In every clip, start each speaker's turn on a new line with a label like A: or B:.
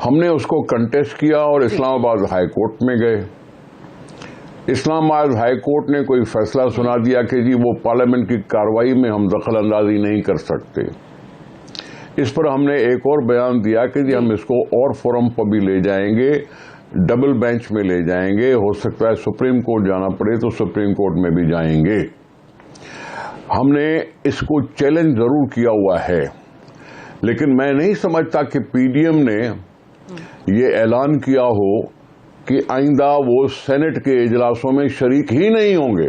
A: ہم نے اس کو کنٹیسٹ کیا اور اسلام آباد ہائی کورٹ میں گئے. اسلام آباد ہائی کورٹ نے کوئی فیصلہ سنا دیا کہ جی وہ پارلیمنٹ کی کارروائی میں ہم دخل اندازی نہیں کر سکتے. اس پر ہم نے ایک اور بیان دیا کہ جی ہم اس کو اور فورم پر بھی لے جائیں گے, ڈبل بینچ میں لے جائیں گے, ہو سکتا ہے سپریم کورٹ جانا پڑے تو سپریم کورٹ میں بھی جائیں گے. ہم نے اس کو چیلنج ضرور کیا ہوا ہے, لیکن میں نہیں سمجھتا کہ پی ڈی ایم نے یہ اعلان کیا ہو کہ آئندہ وہ سینٹ کے اجلاسوں میں شریک ہی نہیں ہوں گے.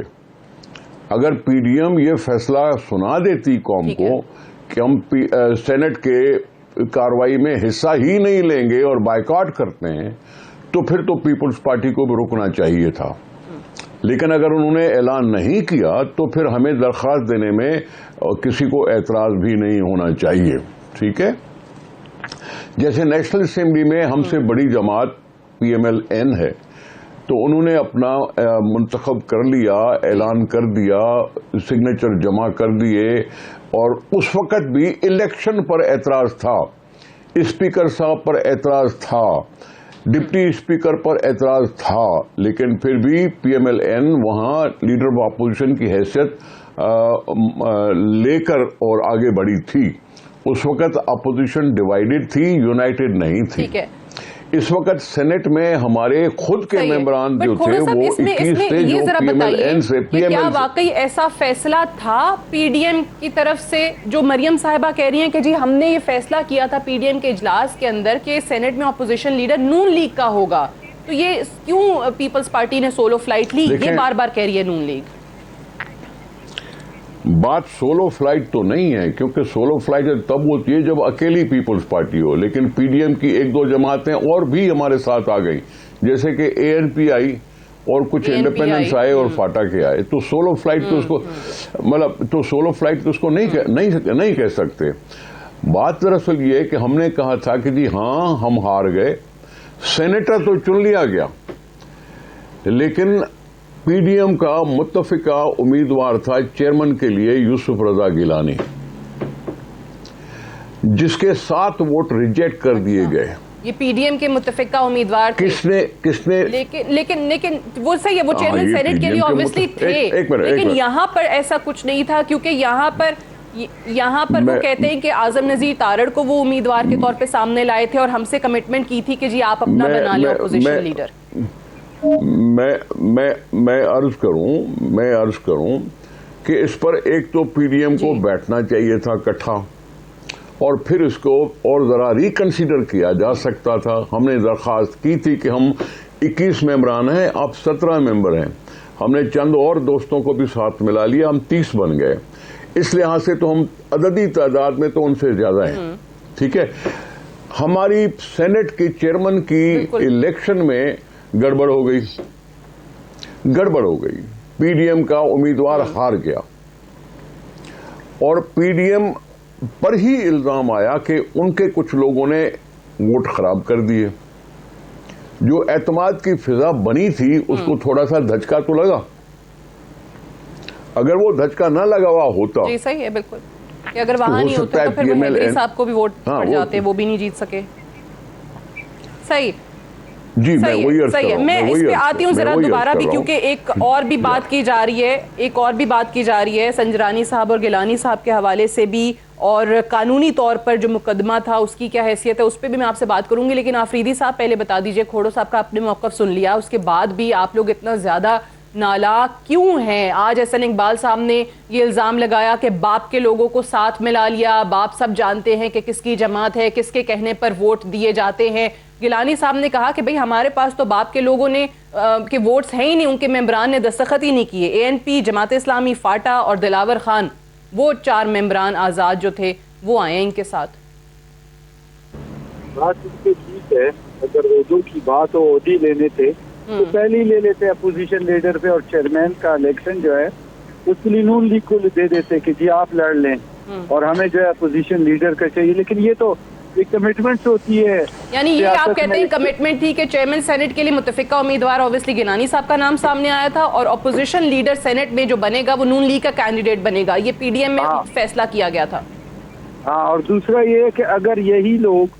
A: اگر پی ڈی ایم یہ فیصلہ سنا دیتی قوم کو کہ ہم سینٹ کے کارروائی میں حصہ ہی نہیں لیں گے اور بائیکاٹ کرتے ہیں, تو پھر تو پیپلز پارٹی کو بھی رکنا چاہیے تھا. لیکن اگر انہوں نے اعلان نہیں کیا تو پھر ہمیں درخواست دینے میں کسی کو اعتراض بھی نہیں ہونا چاہیے. ٹھیک ہے, جیسے نیشنل اسمبلی میں ہم سے بڑی جماعت پی ایم ایل این ہے, تو انہوں نے اپنا منتخب کر لیا, اعلان کر دیا, سگنیچر جمع کر دیے, اور اس وقت بھی الیکشن پر اعتراض تھا, اسپیکر صاحب پر اعتراض تھا, ڈپٹی اسپیکر پر اعتراض تھا, لیکن پھر بھی پی ایم ایل این وہاں لیڈر آف اپوزیشن کی حیثیت لے کر اور آگے بڑھی تھی. اس وقت اپوزیشن ڈیوائیڈڈ تھی, یونائٹڈ نہیں تھی. اس وقت سینٹ میں ہمارے خود کے ممبران جو تھے وہ 21 تھے جو پی ایم ایل این سے
B: کیا واقعی ایسا فیصلہ تھا پی ڈی ایم کی طرف سے, جو مریم صاحبہ کہہ رہی ہیں کہ جی ہم نے یہ فیصلہ کیا تھا پی ڈی ایم کے اجلاس کے اندر کہ سینٹ میں اپوزیشن لیڈر نون لیگ کا ہوگا, تو یہ کیوں پیپلز پارٹی نے سولو فلائٹ لی؟ یہ بار بار کہہ رہی ہے نون لیگ.
A: بات سولو فلائٹ تو نہیں ہے, کیونکہ سولو فلائٹ تب ہوتی ہے جب اکیلی پیپلز پارٹی ہو, لیکن پی ڈی ایم کی ایک دو جماعتیں اور بھی ہمارے ساتھ آ گئی, جیسے کہ اے این پی آئی اور کچھ انڈیپینڈنس آئے اور فاٹا کے آئے. تو سولو فلائٹ تو اس کو تو سولو فلائٹ تو اس کو نہیں کہہ سکتے. بات دراصل یہ ہے کہ ہم نے کہا تھا کہ جی ہاں ہم ہار گئے, سینیٹر تو چن لیا گیا, لیکن پی ڈی ایم کا متفقہ امیدوار تھا چیئرمین کے لیے یوسف رضا گیلانی, جس کے 7 ووٹ ریجیکٹ کر دیے گئے.
B: یہ پی ڈی ایم کے متفقہ امیدوار تھے.
A: کس نے
B: لیکن وہ صحیح ہے, وہ چیئرمین سینٹ کے لیے obviously تھے, لیکن یہاں پر ایسا کچھ نہیں تھا, کیونکہ یہاں پر وہ کہتے ہیں کہ اعظم نذیر تارڑ کو وہ امیدوار کے طور پہ سامنے لائے تھے اور ہم سے کمٹمنٹ کی تھی کہ جی آپ اپنا بنا لیں اپوزیشن لیڈر.
A: میں عرض کروں کہ اس پر ایک تو پی ڈی ایم کو بیٹھنا چاہیے تھا اکٹھا, اور پھر اس کو اور ذرا ریکنسیڈر کیا جا سکتا تھا. ہم نے درخواست کی تھی کہ ہم 21 ممبران ہیں, اب 17 ممبر ہیں, ہم نے چند اور دوستوں کو بھی ساتھ ملا لیا, ہم 30 بن گئے. اس لحاظ سے تو ہم عددی تعداد میں تو ان سے زیادہ ہیں. ٹھیک ہے, ہماری سینٹ کی چیئرمین کی الیکشن میں گڑبڑ ہو گئی, پی ڈی ایم کا امیدوار ہار گیا, اور پی ڈی ایم پر ہی الزام آیا کہ ان کے کچھ لوگوں نے ووٹ خراب کر دیے. جو اعتماد کی فضا بنی تھی اس کو تھوڑا سا دھچکا تو لگا. اگر وہ دھچکا نہ لگا ہوا ہوتا,
B: جی صحیح ہے بالکل, کہ اگر وہاں نہیں ہوتا تو پھر وہ ہیدری صاحب کو بھی ووٹ پڑ جاتے, وہ بھی نہیں جیت سکے. صحیح
A: جی, میں وہی عرض کر رہا ہوں.
B: میں اس پہ آتی ہوں ذرا دوبارہ بھی, کیونکہ ایک اور بھی بات کی جا رہی ہے سنجرانی صاحب اور گیلانی صاحب کے حوالے سے بھی, اور قانونی طور پر جو مقدمہ تھا اس کی کیا حیثیت ہے, اس پہ بھی میں آپ سے بات کروں گی. لیکن آفریدی صاحب پہلے بتا دیجئے, کھوڑو صاحب کا آپ نے موقف سن لیا, اس کے بعد بھی آپ لوگ اتنا زیادہ نالاک کیوں ہیں؟ آج احسن اقبال صاحب نے یہ الزام لگایا کہ باپ کے لوگوں کو ساتھ ملا لیا, باپ سب جانتے ہیں کہ کس کی جماعت ہے, کس کے کہنے پر ووٹ دیے جاتے ہیں. گیلانی صاحب نے کہا کہ بھئی ہمارے پاس تو باپ کے لوگوں نے کہ ووٹس ہیں ہی نہیں, ان کے ممبران نے دستخط ہی نہیں کیے. اے N P, Jamaat Islami, FATA اور دلاور خان, وہ 4 ممبران آزاد جو تھے وہ آئے ہیں ان کے ساتھ.
C: بات اس کے ٹھیک ہے, اگر اردو کی بات ہو عہدے لینے تھے تو پہلے ہی لے لیتے اپوزیشن لیڈر پہ, اور چیئرمین کا الیکشن جو ہے اس کے لیے نون لیگ کو دے دیتے کہ جی آپ لڑ لیں, اور ہمیں جو ہے اپوزیشن لیڈر کا چاہیے. لیکن یہ تو ایک کمٹمنٹ ہوتی ہے,
B: یعنی یہ آپ کہتے ہیں کمٹمنٹ تھی کہ چیئرمین سینٹ کے لیے متفقہ امیدوار اوبویسلی گیلانی صاحب کا نام سامنے آیا تھا, اور اپوزیشن لیڈر سینٹ میں جو بنے گا وہ نون لیگ کا کینڈیڈیٹ بنے گا, یہ پی ڈی ایم میں فیصلہ کیا گیا تھا.
C: ہاں, اور دوسرا یہ ہے کہ اگر یہی لوگ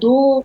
D: 2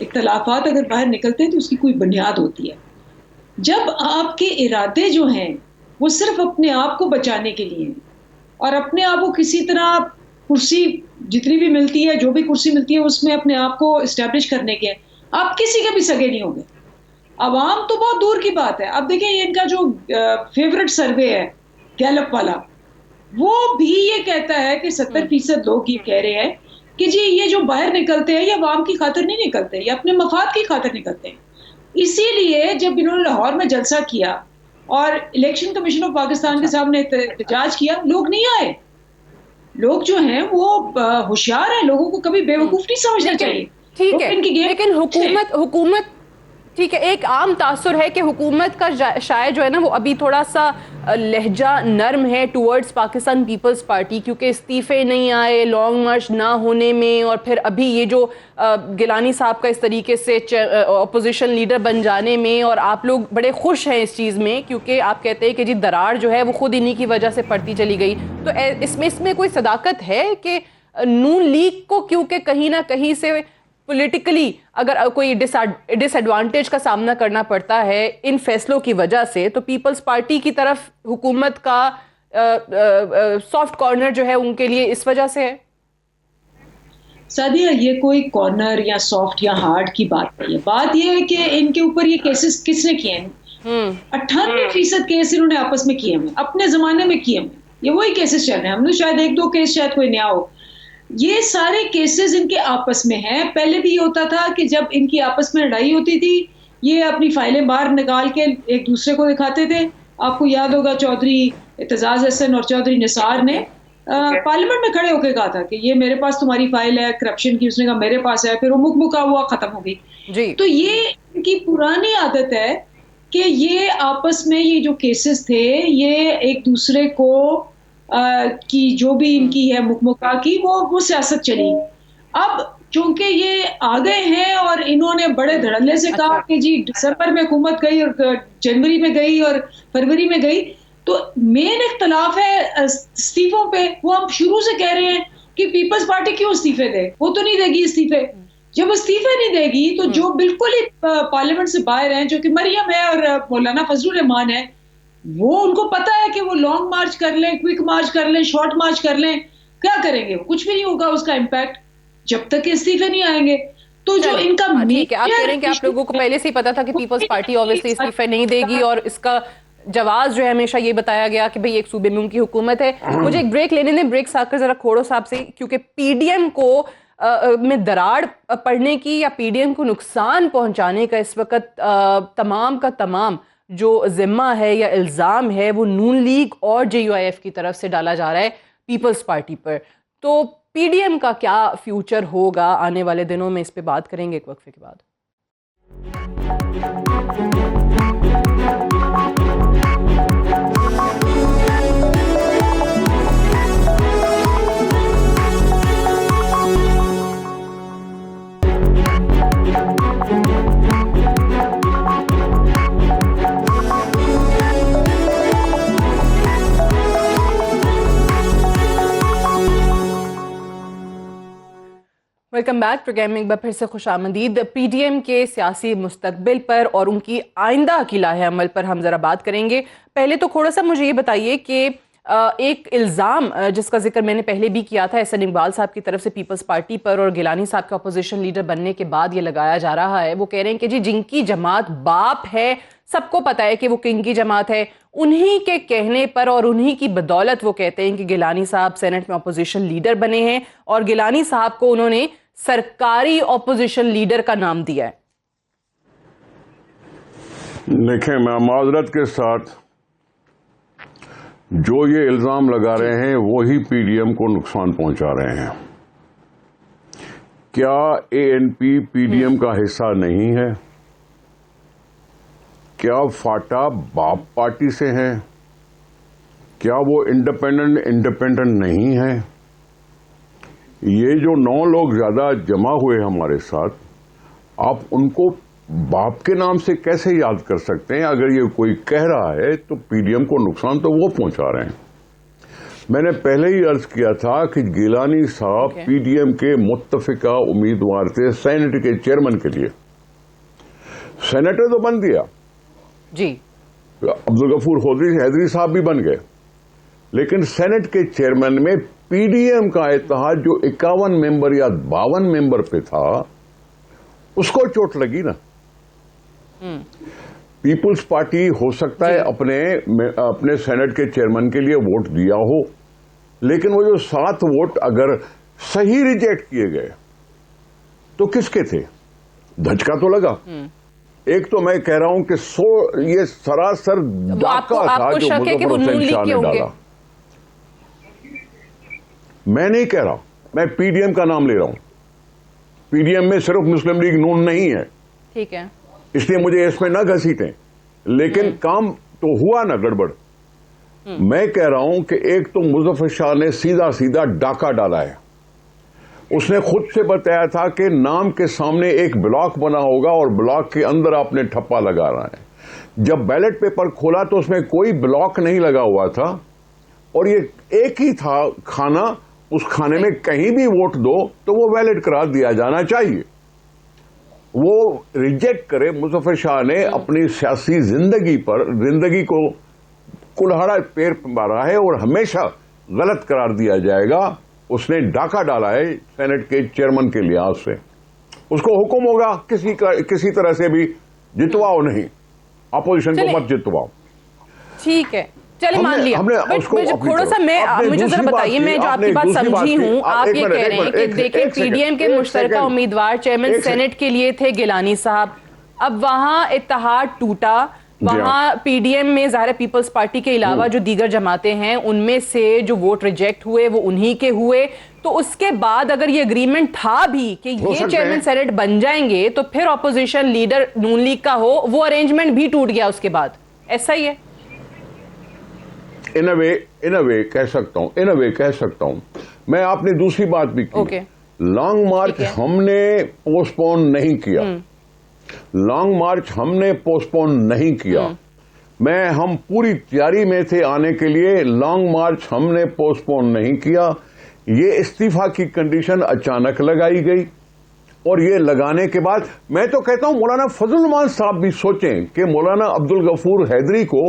D: اختلافات اگر باہر نکلتے ہیں تو اس کی کوئی بنیاد ہوتی ہے. جب آپ کے ارادے جو ہیں وہ صرف اپنے آپ کو بچانے کے لیے ہیں اور اپنے آپ کو کسی طرح کرسی جتنی بھی ملتی ہے، جو بھی کرسی ملتی ہے اس میں اپنے آپ کو اسٹیبلش کرنے کے، آپ کسی کے بھی سگے نہیں ہوں گے. عوام تو بہت دور کی بات ہے. اب دیکھیں ان کا جو فیورٹ سروے ہے گیلپ والا، وہ بھی یہ کہتا ہے کہ 70% لوگ یہ کہہ رہے ہیں کہ جی یہ جو باہر نکلتے ہیں یہ عوام کی خاطر نہیں نکلتے، یہ اپنے مفاد کی خاطر نکلتے ہیں. اسی لیے جب انہوں نے لاہور میں جلسہ کیا اور الیکشن کمیشن آف پاکستان کے سامنے احتجاج کیا، لوگ نہیں آئے. لوگ جو ہیں وہ ہوشیار ہیں، لوگوں کو کبھی بیوقوف نہیں سمجھنا چاہیے.
B: ٹھیک ہے، لیکن حکومت ٹھیک ہے، ایک عام تاثر ہے کہ حکومت کا شاید جو ہے نا وہ ابھی تھوڑا سا لہجہ نرم ہے ٹورڈز پاکستان پیپلز پارٹی، کیونکہ استعفے نہیں آئے لانگ مارچ نہ ہونے میں، اور پھر ابھی یہ جو گیلانی صاحب کا اس طریقے سے اپوزیشن لیڈر بن جانے میں، اور آپ لوگ بڑے خوش ہیں اس چیز میں کیونکہ آپ کہتے ہیں کہ جی درار جو ہے وہ خود انہی کی وجہ سے پڑتی چلی گئی. تو اس میں کوئی صداقت ہے کہ نون لیگ کو کیونکہ کہیں نہ کہیں سے پولیٹیکلی اگر کوئی ڈس ایڈوانٹیج کا سامنا کرنا پڑتا ہے ان فیصلوں کی وجہ سے، تو پیپلز پارٹی کی طرف حکومت کا سافٹ کارنر جو ہے ان کے لیے اس وجہ سے ہے؟
D: سادیہ، یہ کوئی کارنر یا سافٹ یا ہارڈ کی بات نہیں ہے. بات یہ ہے کہ ان کے اوپر یہ کیسز کس نے کیے ہیں. 98% کیس انہوں نے آپس میں کیے ہیں، اپنے زمانے میں کیے ہیں. یہ وہی کیسز چل رہے ہیں. ہم نے شاید 1-2 کیس شاید کوئی نیا ہو. یہ سارے کیسز ان کے آپس میں ہیں. پہلے بھی یہ ہوتا تھا کہ جب ان کی آپس میں لڑائی ہوتی تھی یہ اپنی فائلیں باہر نکال کے ایک دوسرے کو دکھاتے تھے. آپ کو یاد ہوگا چودھری اعتزاز حسن اور چودھری نثار نے پارلیمنٹ میں کھڑے ہو کے کہا تھا کہ یہ میرے پاس تمہاری فائل ہے کرپشن کی. اس نے کہا میرے پاس ہے، پھر وہ مکمکا ہوا، ختم ہو گئی. تو یہ ان کی پرانی عادت ہے کہ یہ آپس میں یہ جو کیسز تھے یہ ایک دوسرے کو کی جو بھی ان کی ہے مکمکا کی وہ سیاست چلی. اب چونکہ یہ آ گئے ہیں اور انہوں نے بڑے دھڑلے سے کہا کہ جی دسمبر میں حکومت گئی اور جنوری میں گئی اور فروری میں گئی، تو مین اختلاف ہے استعفوں پہ. وہ ہم شروع سے کہہ رہے ہیں کہ پیپلز پارٹی کیوں استعفے دے، وہ تو نہیں دے گی استعفے. جب استعفے نہیں دے گی تو جو بالکل ہی پارلیمنٹ سے باہر ہیں، جو کہ مریم ہے اور مولانا فضل الرحمان ہے، وہ ان کو پتا ہے کہ وہ لانگ مارچ کر لیں، کوئک مارچ کر لیں، شارٹ مارچ کر لیں، کیا کریں گے؟ کچھ بھی نہیں ہوگا اس کا امپیکٹ جب تک کہ استعفے نہیں آئیں گے. تو جو ان کا
B: ٹھیک ہے، آپ کہہ رہے ہیں کہ آپ لوگوں کو پہلے سے ہی پتا تھا کہ پیپلز پارٹی اوبویسلی استعفے نہیں دے گی، اور اس کا جواز جو ہے ہمیشہ یہ بتایا گیا کہ بھئی ایک صوبے میں ان کی حکومت ہے. مجھے ایک بریک لینے دیں، بریک سے آ کر ذرا کھوڑو صاحب سے، کیونکہ پی ڈی ایم کو میں دراڑ پڑنے کی یا پی ڈی ایم کو نقصان پہنچانے کا اس وقت تمام کا تمام جو ذمہ ہے یا الزام ہے وہ نون لیگ اور جے یو آئی ایف کی طرف سے ڈالا جا رہا ہے پیپلز پارٹی پر. تو پی ڈی ایم کا کیا فیوچر ہوگا آنے والے دنوں میں، اس پہ بات کریں گے ایک وقفے کے بعد. Welcome back. پروگرام میں ایک بار پھر سے خوش آمدید. پی ڈی ایم کے سیاسی مستقبل پر اور ان کی آئندہ کی لاہ عمل پر ہم ذرا بات کریں گے. پہلے تو تھوڑا سا مجھے یہ بتائیے کہ ایک الزام جس کا ذکر میں نے پہلے بھی کیا تھا احسن اقبال صاحب کی طرف سے پیپلز پارٹی پر اور گیلانی صاحب کا اپوزیشن لیڈر بننے کے بعد یہ لگایا جا رہا ہے. وہ کہہ رہے ہیں کہ جی جن کی جماعت باپ ہے، سب کو پتا ہے کہ وہ کنگ کی جماعت ہے، انہی کے کہنے پر اور انہی کی بدولت وہ کہتے ہیں کہ گیلانی صاحب سینٹ میں اپوزیشن لیڈر بنے ہیں، اور گیلانی صاحب کو انہوں نے سرکاری اپوزیشن لیڈر کا نام دیا ہے.
A: دیکھیں، میں معذرت کے ساتھ جو یہ الزام لگا رہے ہیں وہی پی ڈی ایم کو نقصان پہنچا رہے ہیں. کیا اے این پی ڈی ایم کا حصہ نہیں ہے؟ کیا فاٹا باپ پارٹی سے ہے؟ کیا وہ انڈیپینڈنٹ نہیں ہے؟ یہ جو 9 لوگ زیادہ جمع ہوئے ہمارے ساتھ، آپ ان کو باپ کے نام سے کیسے یاد کر سکتے ہیں؟ اگر یہ کوئی کہہ رہا ہے تو پی ڈی ایم کو نقصان تو وہ پہنچا رہے ہیں. میں نے پہلے ہی عرض کیا تھا کہ گیلانی صاحب پی ڈی ایم کے متفقہ امیدوار تھے سینٹ کے چیئرمین کے لیے. سینیٹر تو بن دیا
B: جی,
A: عبدالغفور حیدری صاحب بھی بن گئے, لیکن سینٹ کے چیئرمین میں پی ڈی ایم کا اتحاد جو 51 ممبر یا 52 ممبر پہ تھا اس کو چوٹ لگی نا. پیپلز پارٹی ہو سکتا ہے اپنے سینٹ کے چیئرمین کے لیے ووٹ دیا ہو, لیکن وہ جو 7 ووٹ اگر صحیح ریجیکٹ کیے گئے تو کس کے تھے؟ دھچکا تو لگا. ایک تو میں کہہ رہا ہوں کہ یہ سراسر ڈاکہ تھا جو مظفر حسین شاہ نے ڈالا. میں نہیں کہہ رہا, میں پی ڈی ایم کا نام لے رہا ہوں. پی ڈی ایم میں صرف مسلم لیگ نون نہیں ہے,
B: ٹھیک ہے,
A: اس لیے مجھے اس میں نہ گھسیٹیں, لیکن کام تو ہوا نا گڑبڑ. میں کہہ رہا ہوں کہ ایک تو مظفر شاہ نے سیدھا ڈاکہ ڈالا ہے. اس نے خود سے بتایا تھا کہ نام کے سامنے ایک بلاک بنا ہوگا اور بلاک کے اندر آپ نے ٹھپا لگا رہا ہے. جب بیلٹ پیپر کھولا تو اس میں کوئی بلاک نہیں لگا ہوا تھا اور یہ ایک ہی تھا کھانا, اس کھانے میں کہیں بھی ووٹ دو تو وہ ویلڈ قرار دیا جانا چاہیے. وہ ریجیکٹ کرے. مظفر شاہ نے اپنی سیاسی زندگی کو کلہاڑا پیر مارا ہے اور ہمیشہ غلط قرار دیا جائے گا. اس نے ڈاکہ ڈالا ہے سینٹ کے چیئرمین کے لحاظ سے. اس کو حکم ہوگا کسی طرح سے بھی جتواؤ نہیں, اپوزیشن کو مت جتواؤ.
B: ٹھیک ہے, چلے مان لیا. تھوڑا سا مجھے ذرا بتائیے, میں جو آپ کی بات سمجھی ہوں, آپ یہ کہہ رہے ہیں کہ دیکھیں پی ڈی ایم کے مشترکہ امیدوار چیئرمین سینٹ کے لیے تھے گیلانی صاحب, اب وہاں اتحاد ٹوٹا, وہاں پی ڈی ایم میں ظاہر پیپلز پارٹی کے علاوہ جو دیگر جماعتیں ہیں ان میں سے جو ووٹ ریجیکٹ ہوئے وہ انہی کے ہوئے, تو اس کے بعد اگر یہ اگریمنٹ تھا بھی کہ یہ چیئرمین سینٹ بن جائیں گے تو پھر اپوزیشن لیڈر نون لیگ کا ہو, وہ ارینجمنٹ بھی ٹوٹ گیا اس کے بعد, ایسا ہی ہے؟
A: ان اے وے کہہ سکتا ہوں. میں آپ نے دوسری بات بھی کی, لانگ مارچ ہم نے پوسٹ پون نہیں کیا. لانگ مارچ ہم نے پوسٹ پون نہیں کیا. ہم پوری تیاری میں تھے آنے کے لیے. لانگ مارچ ہم نے پوسٹ پون نہیں کیا. یہ استعفا کی کنڈیشن اچانک لگائی گئی اور یہ لگانے کے بعد میں تو کہتا ہوں مولانا فضل الرحمان صاحب بھی سوچیں کہ مولانا عبدالغفور حیدری کو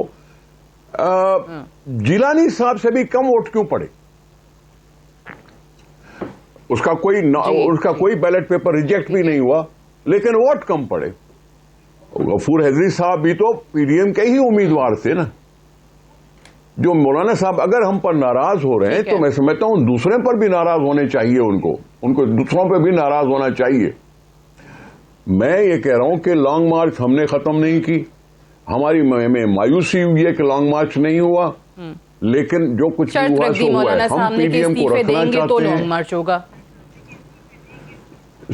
A: جیلانی صاحب سے بھی کم ووٹ کیوں پڑے. اس کا کوئی بیلٹ پیپر ریجیکٹ بھی نہیں ہوا لیکن ووٹ کم پڑے. غفور حیدری صاحب بھی تو پی ڈی ایم کے ہی امیدوار تھے نا. جو مولانا صاحب اگر ہم پر ناراض ہو رہے ہیں تو میں سمجھتا ہوں دوسرے پر بھی ناراض ہونے چاہیے, ان کو دوسروں پہ بھی ناراض ہونا چاہیے. میں یہ کہہ رہا ہوں کہ لانگ مارچ ہم نے ختم نہیں کی. ہماری میں مایوسی ہوئی ہے کہ لانگ مارچ نہیں ہوا, لیکن جو کچھ ہوا سو ہوا ہے. ہم پی ڈی ایم کو رکھنا چاہتے ہیں.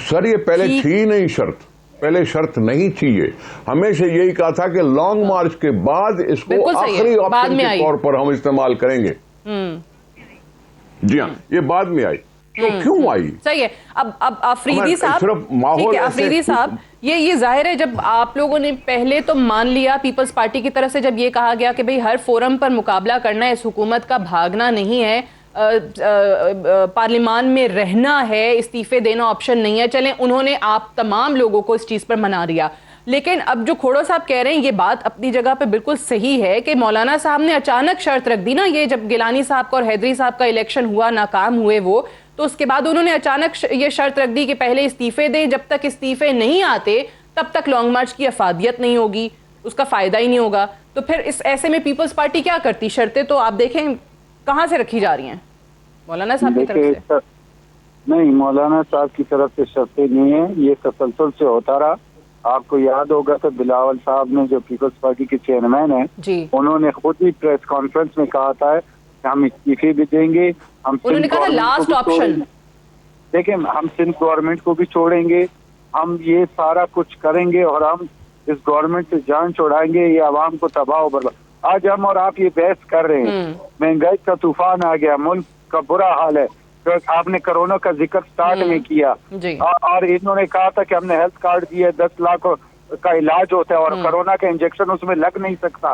A: سر یہ پہلے تھی نہیں شرط, پہلے شرط نہیں تھی. ہمیشہ یہی کہا تھا کہ لانگ مارچ کے بعد اس کو آخری آپشن کے طور پر ہم استعمال کریں گے. جی ہاں, یہ بعد میں آئی. تو کیوں آئی؟
B: صحیح ہے. اب آفریدی صاحب یہ ظاہر ہے جب آپ لوگوں نے پہلے تو مان لیا پیپلز پارٹی کی طرف سے, جب یہ کہا گیا کہ بھئی ہر فورم پر مقابلہ کرنا ہے, اس حکومت کا بھاگنا نہیں ہے, پارلیمان میں رہنا ہے, استعفے دینا آپشن نہیں ہے, چلیں انہوں نے آپ تمام لوگوں کو اس چیز پر منا دیا. لیکن اب جو کھوڑو صاحب کہہ رہے ہیں یہ بات اپنی جگہ پہ بالکل صحیح ہے کہ مولانا صاحب نے اچانک شرط رکھ دی نا, یہ جب گیلانی صاحب کا اور حیدری صاحب کا الیکشن ہوا, ناکام ہوئے وہ, تو اس کے بعد انہوں نے اچانک یہ شرط رکھ دی کہ پہلے استعفے دیں, جب تک استعفے نہیں آتے تب تک لانگ مارچ کی افادیت نہیں ہوگی, اس کا فائدہ ہی نہیں ہوگا. تو پھر اس ایسے میں پیپلز پارٹی کیا کرتی؟ شرطیں تو آپ دیکھیں کہاں سے رکھی جا رہی ہیں مولانا صاحب کی طرف سے.
C: نہیں, مولانا صاحب کی طرف سے شرطیں نہیں ہیں, یہ تسلسل سے ہوتا رہا. آپ کو یاد ہوگا تو بلاول صاحب نے جو پیپلز پارٹی کے چیئرمین ہیں انہوں نے خود ہی پریس کانفرنس میں کہا تھا کہ ہم استعفے بھی دیں گے,
B: انہوں نے کہا تھا لاسٹ آپشن.
C: دیکھیں ہم سندھ گورنمنٹ کو بھی چھوڑیں گے, ہم یہ سارا کچھ کریں گے اور ہم اس گورنمنٹ سے جان چھوڑائیں گے, یہ عوام کو تباہ و برباد. آج ہم اور آپ یہ بحث کر رہے ہیں, مہنگائی کا طوفان آ گیا, ملک کا برا حال ہے. آپ نے کرونا کا ذکر سٹارٹ میں کیا اور انہوں نے کہا تھا کہ ہم نے ہیلتھ کارڈ دیے, 10 لاکھ کا علاج ہوتا ہے اور کرونا کا انجیکشن اس میں لگ نہیں سکتا.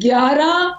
D: 11,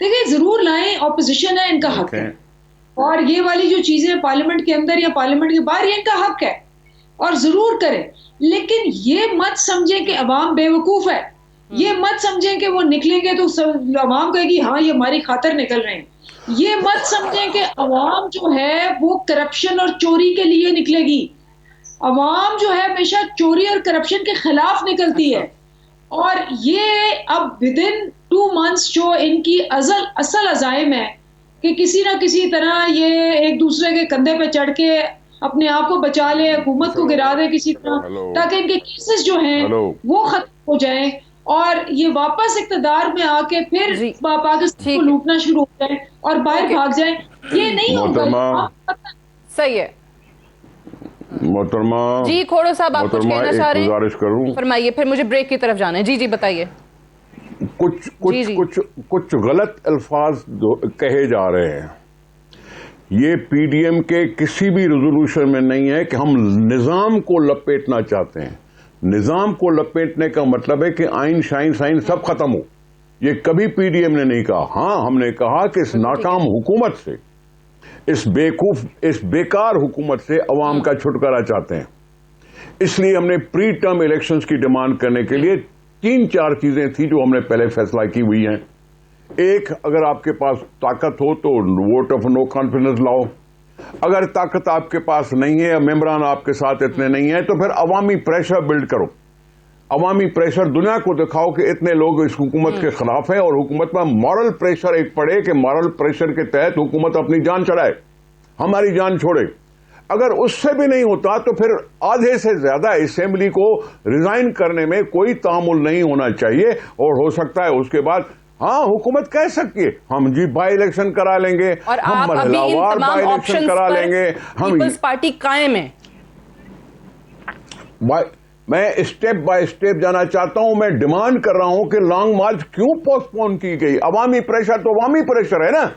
D: دیکھیں ضرور لائیں, اپوزیشن ہے, ان کا حق ہے, اور یہ والی جو چیزیں پارلیمنٹ کے اندر یا پارلیمنٹ کے باہر, یہ ان کا حق ہے اور ضرور کریں, لیکن یہ مت سمجھیں کہ عوام بے وقوف ہے, یہ مت سمجھیں کہ وہ نکلیں گے تو عوام کہے گی ہاں یہ ہماری خاطر نکل رہے ہیں, یہ مت سمجھیں کہ عوام جو ہے وہ کرپشن اور چوری کے لیے نکلے گی, عوام جو ہے ہمیشہ چوری اور کرپشن کے خلاف نکلتی ہے, اور یہ اب ودن 2 months جو ان کی اصل عزائم ہے کہ کسی نہ کسی طرح یہ ایک دوسرے کے کندھے پہ چڑھ کے اپنے آپ کو بچا لے, حکومت کو گرا دے کسی طرح, تاکہ ان کے کیسز جو ہیں وہ ختم ہو جائیں اور یہ واپس اقتدار میں آ کے پھر پاکستان کو لوٹنا شروع ہو جائیں اور باہر بھاگ جائیں. یہ نہیں ہوگا.
B: صحیح ہے
A: محترمہ.
B: جی کھوڑو صاحب آپ کچھ کہنا چاہ رہے ہیں,
A: گزارش کروں,
B: فرمائیے, پھر مجھے بریک کی طرف جانا ہے. جی بتائیے.
A: کچھ غلط الفاظ کہے جا رہے ہیں. یہ پی ڈی ایم کے کسی بھی ریزولوشن میں نہیں ہے کہ ہم نظام کو لپیٹنا چاہتے ہیں. نظام کو لپیٹنے کا مطلب ہے کہ آئین شائن سائن سب ختم ہو, یہ کبھی پی ڈی ایم نے نہیں کہا. ہاں ہم نے کہا کہ اس ناکام حکومت سے, اس بیکار حکومت سے عوام کا چھٹکارا چاہتے ہیں. اس لیے ہم نے پری ٹرم الیکشنز کی ڈیمانڈ کرنے کے لیے 3-4 چیزیں تھیں جو ہم نے پہلے فیصلہ کی ہوئی ہیں. ایک, اگر آپ کے پاس طاقت ہو تو ووٹ آف نو کانفیڈنس لاؤ. اگر طاقت آپ کے پاس نہیں ہے, ممبران آپ کے ساتھ اتنے نہیں ہیں, تو پھر عوامی پریشر بلڈ کرو. عوامی پریشر دنیا کو دکھاؤ کہ اتنے لوگ اس حکومت کے خلاف ہیں, اور حکومت میں مورل پریشر ایک پڑے کہ مورل پریشر کے تحت حکومت اپنی جان چڑھائے, ہماری جان چھوڑے. اگر اس سے بھی نہیں ہوتا تو پھر آدھے سے زیادہ اسمبلی کو ریزائن کرنے میں کوئی تعامل نہیں ہونا چاہیے, اور ہو سکتا ہے اس کے بعد ہاں حکومت کہہ سکتی ہے ہم جی بائی الیکشن کرا لیں گے, ہم مرحلہ وار بائی الیکشن کرا لیں گے. ہم
B: پیپلز پارٹی قائم ہے.
A: میں اسٹیپ بائی اسٹیپ جانا چاہتا ہوں. میں ڈیمانڈ کر رہا ہوں کہ لانگ مارچ کیوں پوسٹ پون کی گئی. عوامی پریشر تو عوامی پریشر ہے نا.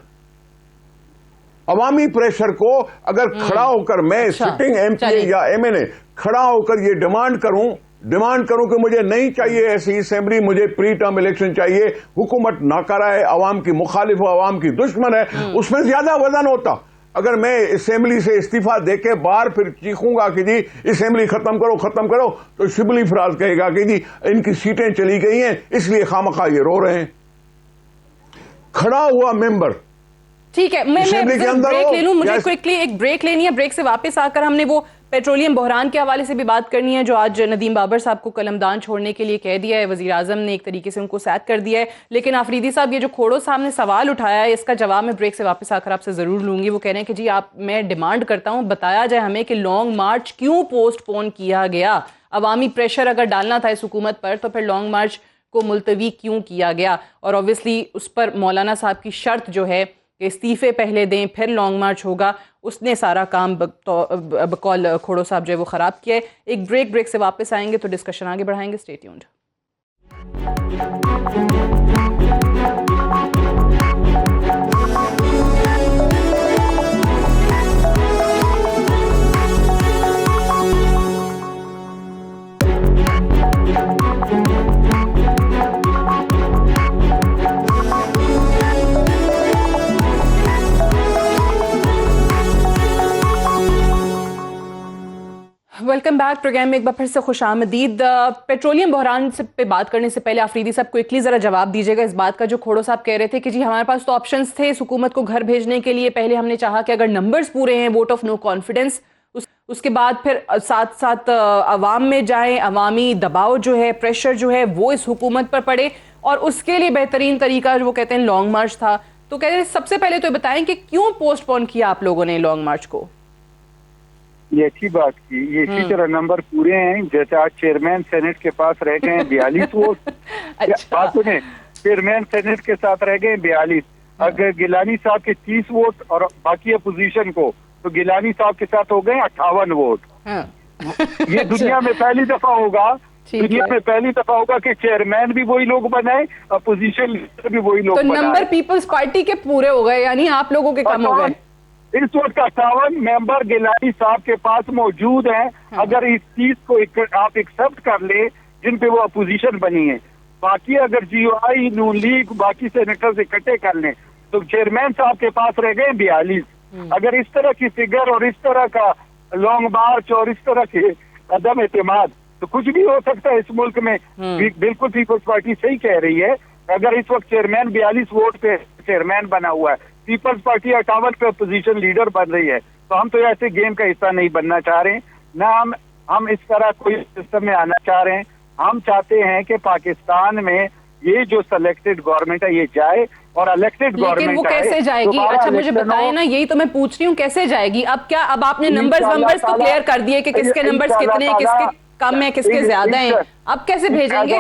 A: عوامی پریشر کو اگر کھڑا ہو کر میں سٹنگ ایم پی اے یا ایم این اے کھڑا ہو کر یہ ڈیمانڈ کروں کہ مجھے نہیں چاہیے ایسی اسمبلی, مجھے پری ٹرم الیکشن چاہیے, حکومت ناکارہ ہے, عوام کی مخالف, عوام کی دشمن ہے, اس میں زیادہ وزن ہوتا. اگر میں اسمبلی سے استعفیٰ دے کے باہر پھر چیخوں گا کہ جی اسمبلی ختم کرو, تو شبلی فراز کہے گا کہ جی ان کی سیٹیں چلی گئی ہیں اس لیے خامخواہ یہ رو رہے ہیں. کھڑا ہوا ممبر
B: ٹھیک ہے, میں بریک لے لوں, مجھے کوئکلی ایک بریک لینی ہے. بریک سے واپس آ کر ہم نے وہ پیٹرولیم بحران کے حوالے سے بھی بات کرنی ہے جو آج ندیم بابر صاحب کو قلمدان چھوڑنے کے لیے کہہ دیا ہے, وزیر اعظم نے ایک طریقے سے ان کو سیک کر دیا ہے. لیکن آفریدی صاحب, یہ جو کھوڑو صاحب نے سوال اٹھایا ہے اس کا جواب میں بریک سے واپس آ کر آپ سے ضرور لوں گی. وہ کہہ رہے ہیں کہ جی میں ڈیمانڈ کرتا ہوں بتایا جائے ہمیں کہ لانگ مارچ کیوں پوسٹ پون کیا گیا. عوامی پریشر اگر ڈالنا تھا اس حکومت پر تو پھر لانگ مارچ کو ملتوی کیوں کیا گیا. اور اوبویسلی اس پر مولانا صاحب کی شرط جو ہے کہ استعفے پہلے دیں پھر لانگ مارچ ہوگا, اس نے سارا کام بقول کھوڑو صاحب جو ہے وہ خراب کیا ہے. ایک بریک سے واپس آئیں گے تو ڈسکشن آگے بڑھائیں گے. Stay tuned. Welcome back. Program میں ایک بار پھر سے خوش آمدید. پیٹرولیم بحران پہ بات کرنے سے پہلے آفریدی صاحب کوئکلی ذرا جواب دیجیے گا اس بات کا جو کھوڑو صاحب کہہ رہے تھے کہ جی ہمارے پاس تو آپشنز تھے اس حکومت کو گھر بھیجنے کے لیے. پہلے ہم نے چاہا کہ اگر نمبرز پورے ہیں ووٹ آف نو کانفیڈنس, اس کے بعد پھر ساتھ ساتھ عوام میں جائیں, عوامی دباؤ جو ہے پریشر جو ہے وہ اس حکومت پر پڑے, اور اس کے لیے بہترین طریقہ جو وہ کہتے ہیں لانگ مارچ تھا. تو کہتے ہیں سب سے پہلے تو بتائیں کہ کیوں پوسٹ پون کیا آپ لوگوں نے لانگ مارچ کو.
C: یہ اچھی بات کی. یہ اسی طرح نمبر پورے ہیں, جیسے آج چیئرمین سینٹ کے پاس رہ گئے ہیں 42 ووٹ. بات سنیں, چیئرمین سینٹ کے ساتھ رہ گئے 42. اگر گیلانی صاحب کے 30 ووٹ اور باقی اپوزیشن کو, تو گیلانی صاحب کے ساتھ ہو گئے 58 ووٹ. یہ دنیا میں پہلی دفعہ ہوگا, کہ چیئرمین بھی وہی لوگ بنائے, اپوزیشن لیڈر بھی وہی لوگ بنائے.
B: تو نمبر پیپلز پارٹی کے پورے ہو گئے, یعنی آپ لوگوں کے کم ہو گئے.
C: اس وقت 58 ممبر گیلانی صاحب کے پاس موجود ہیں. اگر اس چیز کو آپ ایکسپٹ کر لیں جن پہ وہ اپوزیشن بنی ہے, باقی اگر جی او آئی نون لیگ باقی سینیٹرز اکٹھے کر لیں تو چیئرمین صاحب کے پاس رہ گئے 42. اگر اس طرح کی فگر اور اس طرح کا لانگ مارچ اور اس طرح کے عدم اعتماد تو کچھ بھی ہو سکتا ہے اس ملک میں. بالکل پیپلز پارٹی صحیح کہہ رہی ہے. اگر اس وقت چیئرمین 42 ووٹ پہ چیئرمین بنا ہوا ہے, پیپلز پارٹی 58 پہ اپوزیشن لیڈر بن رہی ہے, تو ہم تو ایسے گیم کا حصہ نہیں بننا چاہ رہے ہیں, نہ ہم اس طرح کوئی سسٹم میں آنا چاہ رہے ہیں. ہم چاہتے ہیں کہ پاکستان میں یہ جو سلیکٹڈ گورنمنٹ ہے یہ جائے اور الیکٹڈ گورنمنٹ.
B: لیکن وہ کیسے جائے گی؟ اچھا مجھے بتائیں نا, یہی تو میں پوچھ رہی ہوں, کیسے جائے گی؟ اب آپ نے نمبرز تو کلیئر کر دیے کہ کس کے نمبرز کتنے ہیں, کس کے کم ہیں, کس کے زیادہ ہیں, اب کیسے بھیجیں گے؟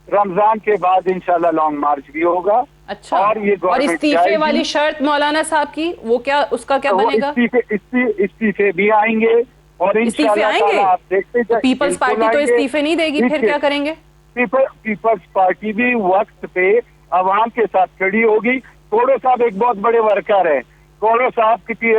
C: رمضان کے بعد انشاءاللہ لانگ مارچ بھی ہوگا.
B: اچھا, اور استعفے والی شرط مولانا صاحب کی وہ کیا, اس کا کیا بنے گا؟
C: استعفے بھی آئیں گے اور انشاءاللہ آپ دیکھتے جائیں.
B: پیپلز پارٹی تو استعفے نہیں دے گی, پھر کیا کریں گے؟
C: پیپلز پارٹی بھی وقت پہ عوام کے ساتھ کھڑی ہوگی. کوڑو صاحب ایک بہت بڑے ورکر ہیں. کوڑو صاحب کی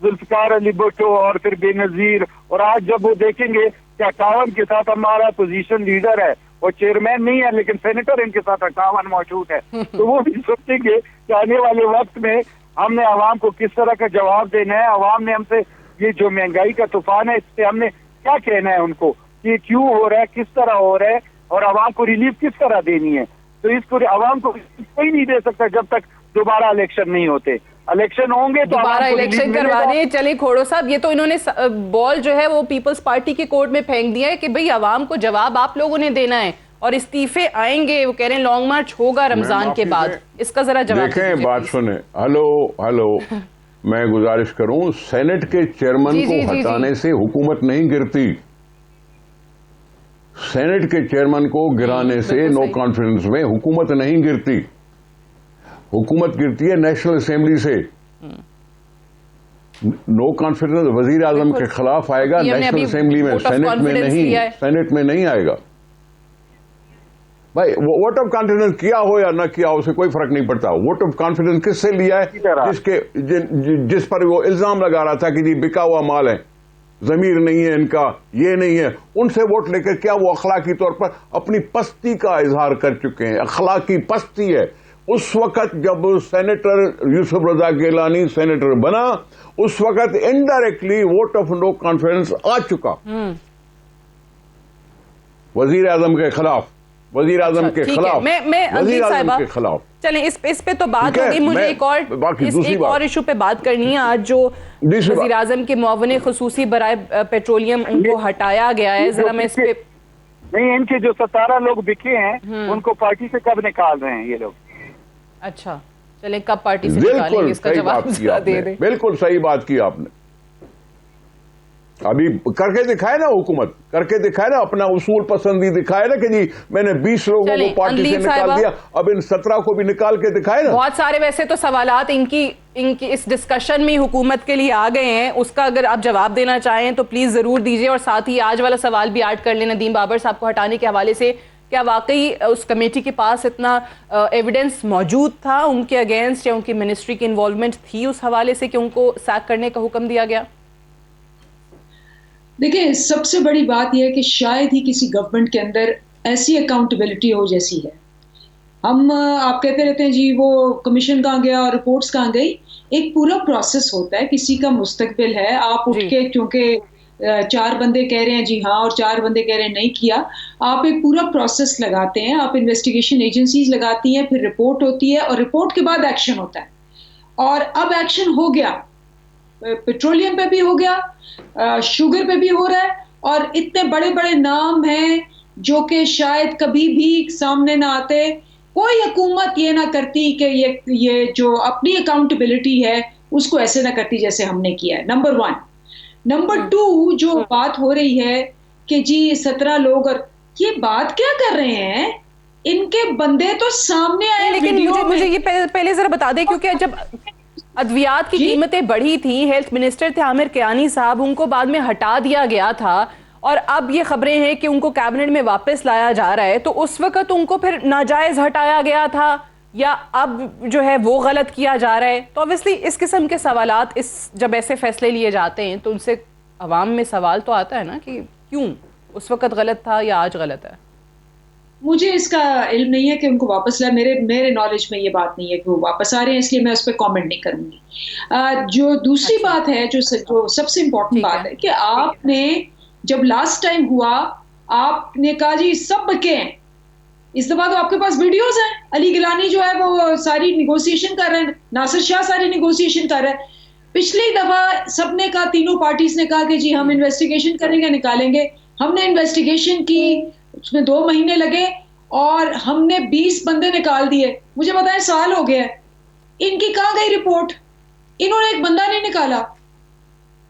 C: ذوالفقار علی بھٹو اور پھر بے نظیر, اور آج جب وہ دیکھیں گے کہ 58 کے ساتھ ہمارا پوزیشن لیڈر ہے, وہ چیئرمین نہیں ہے لیکن سینیٹر ان کے ساتھ 58 موجود ہے, تو وہ بھی سوچیں گے کہ آنے والے وقت میں ہم نے عوام کو کس طرح کا جواب دینا ہے. عوام نے ہم سے یہ جو مہنگائی کا طوفان ہے اس سے ہم نے کیا کہنا ہے ان کو, کہ کیوں ہو رہا ہے, کس طرح ہو رہا ہے, اور عوام کو ریلیف کس طرح دینی ہے. تو اس کو عوام کو کوئی نہیں دے سکتا جب تک دوبارہ الیکشن نہیں ہوتے. الیکشن ہوں گے تو
B: دوبارہ الیکشن کروانے. چلے کھوڑو صاحب, یہ تو انہوں نے بال جو ہے وہ پیپلز پارٹی کے کورٹ میں پھینک دیا ہے کہ بھئی عوام کو جواب آپ لوگوں نے دینا ہے, اور استعفے آئیں گے, وہ کہہ رہے ہیں لانگ مارچ ہوگا رمضان کے بعد. اس کا ذرا جواب
A: دیکھیں, بات سنیں. ہلو میں گزارش کروں, سینٹ کے چیئرمین کو ہٹانے سے حکومت نہیں گرتی. سینٹ کے چیئرمین کو گرانے سے نو کانفیڈنس میں حکومت نہیں گرتی. حکومت گرتی ہے نیشنل اسمبلی سے. نو کانفیڈنس وزیر اعظم کے خلاف آئے گا نیشنل اسمبلی میں, سینٹ میں نہیں آئے گا. بھائی ووٹ آف کانفیڈنس کیا ہو یا نہ کیا ہو, اسے کوئی فرق نہیں پڑتا. ووٹ آف کانفیڈنس کس سے لیا ہے؟ جس پر وہ الزام لگا رہا تھا کہ جی بکا ہوا مال ہے, ضمیر نہیں ہے ان کا, یہ نہیں ہے, ان سے ووٹ لے کر کیا وہ اخلاقی طور پر اپنی پستی کا اظہار کر چکے ہیں. اخلاقی پستی ہے. اس وقت جب سینیٹر یوسف رضا گیلانی سینیٹر بنا, اس وقت indirectly vote of no confidence آ چکا وزیر اعظم کے خلاف. وزیر اعظم کے خلاف, وزیر اعظم کے خلاف.
B: چلیں اس پہ تو بات ہوگی. مجھے ایک اور ایشو پہ بات کرنی ہے. آج جو وزیر اعظم کے معاون خصوصی برائے پیٹرولیم ان کو ہٹایا گیا ہے, ذرا میں اس پہ
C: نہیں, ان کے جو 17 لوگ بکے ہیں ان کو پارٹی سے کب نکال رہے ہیں یہ لوگ؟
B: اچھا چلیں, کب پارٹی سے نکالیں گے اس کا جواب دے دیں.
A: بالکل صحیح بات کی آپ نے. ابھی کر کے دکھائے نا, حکومت کر کے دکھائے نا, اپنا اصول پسندی دکھائے نا کہ جی میں نے 20 لوگوں کو پارٹی سے نکال دیا, اب ان 17 کو بھی نکال کے دکھائے نا.
B: بہت سارے ویسے تو سوالات ان کی اس ڈسکشن میں حکومت کے لیے آ گئے ہیں, اس کا اگر آپ جواب دینا چاہیں تو پلیز ضرور دیجیے. اور ساتھ ہی آج والا سوال بھی ایڈ کر لیں ندیم بابر صاحب کو ہٹانے کے حوالے سے. کیا واقعی اس کمیٹی کے پاس اتنا ایویڈنس موجود تھا ان کے اگینسٹ, یا ان کی منسٹری کی انوالومنٹ تھی اس حوالے سے کہ ان کو سیک کرنے کا حکم دیا گیا؟
D: دیکھیں, سب سے بڑی بات یہ ہے کہ شاید ہی کسی گورنمنٹ کے اندر ایسی اکاؤنٹیبلٹی ہو جیسی ہے. ہم آپ کہتے رہتے ہیں جی وہ کمیشن کہاں گیا اور رپورٹس کہاں گئی. ایک پورا پروسیس ہوتا ہے, کسی کا مستقبل ہے. آپ اٹھ کے کیونکہ 4 بندے کہہ رہے ہیں جی ہاں اور 4 بندے کہہ رہے ہیں نہیں کیا, آپ ایک پورا پروسیس لگاتے ہیں, آپ انویسٹیگیشن ایجنسیز لگاتی ہیں, پھر رپورٹ ہوتی ہے, اور رپورٹ کے بعد ایکشن ہوتا ہے. اور اب ایکشن ہو گیا, پیٹرولیم پہ بھی ہو گیا, شوگر پہ بھی ہو رہا ہے, اور اتنے بڑے بڑے نام ہیں جو کہ شاید کبھی بھی سامنے نہ آتے. کوئی حکومت یہ نہ کرتی کہ یہ جو اپنی اکاؤنٹیبلٹی ہے اس کو ایسے نہ کرتی جیسے ہم نے کیا ہے. نمبر 1. نمبر 2, جو بات ہو رہی ہے کہ جی 17 لوگ, اور یہ بات کیا کر رہے ہیں, ان کے بندے تو سامنے آئے.
B: لیکن مجھے یہ پہلے ذرا بتا دیں, کیونکہ جب ادویات کی قیمتیں بڑھی تھی, ہیلتھ منسٹر تھے عامر کیانی صاحب, ان کو بعد میں ہٹا دیا گیا تھا, اور اب یہ خبریں ہیں کہ ان کو کیبنٹ میں واپس لایا جا رہا ہے. تو اس وقت ان کو پھر ناجائز ہٹایا گیا تھا یا اب جو ہے وہ غلط کیا جا رہا ہے؟ تو obviously اس قسم کے سوالات جب ایسے فیصلے لیے جاتے ہیں تو ان سے عوام میں سوال تو آتا ہے نا کہ کیوں اس وقت غلط تھا یا آج غلط ہے.
D: مجھے اس کا علم نہیں ہے کہ ان کو واپس لائے. میرے نالج میں یہ بات نہیں ہے کہ وہ واپس آ رہے ہیں, اس لیے میں اس پہ کامنٹ نہیں کروں گی. جو دوسری بات ہے جو سب سے امپورٹنٹ بات ہے کہ آپ نے جب لاسٹ ٹائم ہوا آپ نے کہا جی سب بکے ہیں. اس دفعہ تو آپ کے پاس ویڈیوز ہیں, علی گیلانی جو ہے وہ ساری نیگوسیشن کر رہے ہیں, ناصر شاہ ساری نیگوسیشن کر رہے ہیں. پچھلی دفعہ سب نے کہا, تینوں پارٹیز نے کہا کہ جی ہم انویسٹیگیشن کریں گے, نکالیں گے. ہم نے انویسٹیگیشن کی, اس میں 2 مہینے لگے اور ہم نے 20 بندے نکال دیے. مجھے بتائیں سال ہو گیا, ان کی کہاں گئی رپورٹ؟ انہوں نے ایک بندہ نہیں نکالا,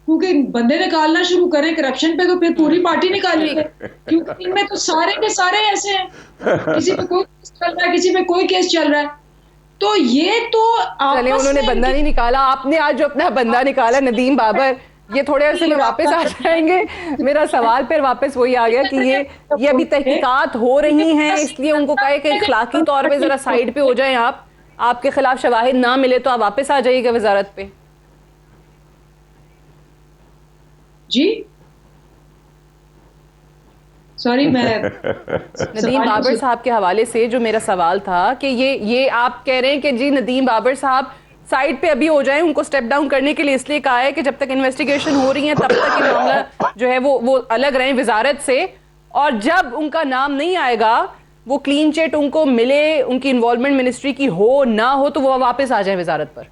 D: کیونکہ بندے نکالنا شروع کریں کرپشن پہ تو پھر پوری پارٹی نکالیں گے, کیونکہ ان میں تو سارے کے سارے ایسے ہیں, کسی پہ کوئی کیس چل رہا ہے, کسی پہ کوئی کیس چل رہا ہے. تو یہ تو
B: چلے انہوں نے بندہ نہیں نکالا, آپ نے آج جو اپنا بندہ نکالا ندیم بابر, یہ تھوڑے عرصے میں واپس آ جائیں گے. میرا سوال پھر واپس وہی آ گیا کہ یہ ابھی تحقیقات ہو رہی ہیں, اس لیے ان کو کہے کہ اخلاقی طور پہ ذرا سائیڈ پہ ہو جائیں, آپ کے خلاف شواہد نہ ملے تو آپ واپس آ جائیے گا وزارت پہ.
D: جی سوری, میں
B: ندیم بابر صاحب کے حوالے سے جو میرا سوال تھا کہ یہ آپ کہہ رہے ہیں کہ جی ندیم بابر صاحب سائیڈ پہ ابھی ہو جائیں, ان کو سٹیپ ڈاؤن کرنے کے لیے اس لیے کہا ہے کہ جب تک انویسٹیگیشن ہو رہی ہے تب تک یہ معاملہ جو ہے وہ الگ رہیں وزارت سے, اور جب ان کا نام نہیں آئے گا, وہ کلین چٹ ان کو ملے, ان کی انوالومنٹ منسٹری کی ہو نہ ہو, تو وہ واپس آ جائیں وزارت پر.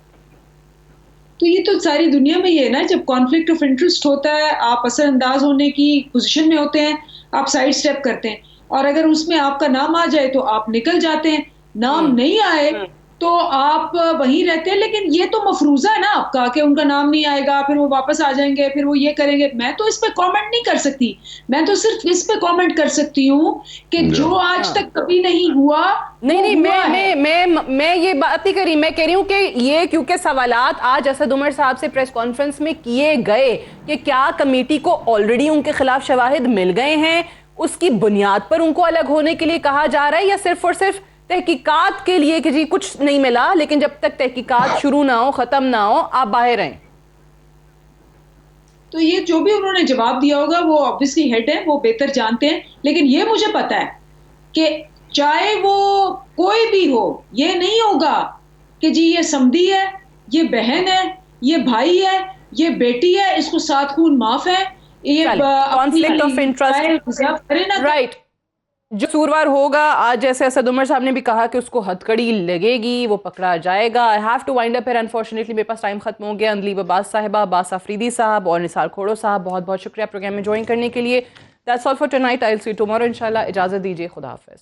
D: تو یہ تو ساری دنیا میں یہ ہے نا, جب کانفلکٹ آف انٹرسٹ ہوتا ہے, آپ اثر انداز ہونے کی پوزیشن میں ہوتے ہیں, آپ سائیڈ سٹیپ کرتے ہیں, اور اگر اس میں آپ کا نام آ جائے تو آپ نکل جاتے ہیں, نام نہیں آئے تو آپ وہیں رہتے ہیں. لیکن یہ تو مفروضہ ہے نا آپ کا کہ ان کا نام نہیں آئے گا, پھر وہ واپس آ جائیں گے, پھر وہ یہ کریں گے. میں تو اس پہ کامنٹ نہیں کر سکتی, میں تو صرف اس پہ کامنٹ کر سکتی ہوں کہ جو آج تک کبھی نہیں ہوا.
B: نہیں میں یہ بات نہیں کر رہی, میں کہہ رہی ہوں کہ یہ کیونکہ سوالات آج اسد عمر صاحب سے پریس کانفرنس میں کیے گئے کہ کیا کمیٹی کو آلریڈی ان کے خلاف شواہد مل گئے ہیں, اس کی بنیاد پر ان کو الگ ہونے کے لیے کہا جا رہا ہے, یا صرف اور صرف تحقیقات کے لیے کہ جی کچھ نہیں ملا لیکن جب تک تحقیقات شروع نہ ہو, ختم نہ ہو, آپ باہر رہیں.
D: تو یہ جو بھی انہوں نے جواب دیا ہوگا وہ obviously ہیڈ ہے, وہ بہتر جانتے ہیں. لیکن یہ مجھے پتا ہے کہ چاہے وہ کوئی بھی ہو, یہ نہیں ہوگا کہ جی یہ سمدھی ہے, یہ بہن ہے, یہ بھائی ہے, یہ بیٹی ہے, اس کو 7 خون معاف ہے, یہ
B: کانفلکٹ آف انٹرسٹ, رائٹ. جو قصوروار ہوگا, آج جیسے اسد عمر صاحب نے بھی کہا کہ اس کو ہتھ کڑی لگے گی, وہ پکڑا جائے گا. I have to wind up here unfortunately, میرے پاس ٹائم ختم ہو گیا. اندلیب عباس صاحبہ, عباس آفریدی صاحب اور نثار کھوڑو صاحب, بہت بہت شکریہ پروگرام میں جوائن کرنے کے لیے. That's all for tonight. I'll see you tomorrow انشاءاللہ. اجازت دیجیے, خدا حافظ.